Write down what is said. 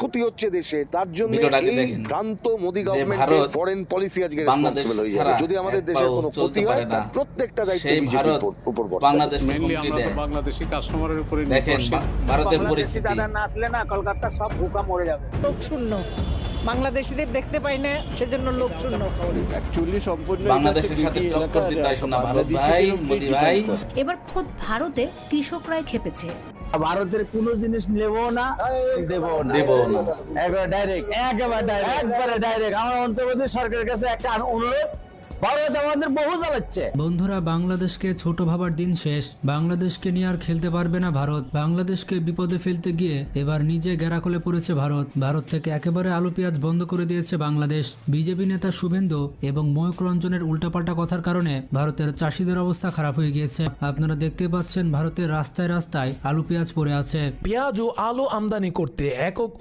ক্ষতি হচ্ছে দেশে, তার জন্য এই ভ্রান্ত মোদি গভর্নমেন্টের ফরেন পলিসি আজকে রেসপন্সিবল হয়ে যাবে। যদি আমাদের দেশের কোনো ক্ষতি হয়, তার প্রত্যেকটা দায়িত্ব বিজেপির উপর বর্তাবে। মেইনলি আমরা তো বাংলাদেশি কাস্টমারের উপরে দেখেন ভারতের পরিস্থিতি, দাদা না আসলে না কলকাতা সব ভুকা মরে যাবে। লোক শূন্য, বাংলাদেশিদের দেখতে পাই না, সেজন্য লোক শূন্য। অ্যাকচুয়ালি সম্পূর্ণ বাংলাদেশের সাথে টক্কর দিতে আসো না ভারত ভাই, মোদি ভাই। এবার খোদ ভারতে কৃষকরাই খেপেছে। ভারতের কোনো জিনিস নেবো না, দেবো না। একবারে ডাইরেক্ট আমার অন্তর্বর্তী সরকারের কাছে একটা অনুরোধ, ভারত আমাদের বহু জ্বালাচ্ছে। বন্ধুরা, বাংলাদেশকে ছোট ভাবার দিন শেষ। বাংলাদেশকে নিয়ে আর খেলতে পারবে না ভারত। বাংলাদেশকে বিপদে ফেলতে গিয়ে এবার নিজে গেরাকলে পড়েছে ভারত। ভারত থেকে একেবারে আলু পেঁয়াজ বন্ধ করে দিয়েছে বাংলাদেশ। বিজেপি নেতা শুভেন্দু এবং ময়ূক রঞ্জনের উল্টাপাল্টা কথার কারণে ভারতের চাষিদের অবস্থা খারাপ হয়ে গিয়েছে। আপনারা দেখতে পাচ্ছেন ভারতের রাস্তায় রাস্তায় আলু পেঁয়াজ পড়ে আছে। পেঁয়াজ ও আলু আমদানি করতে একক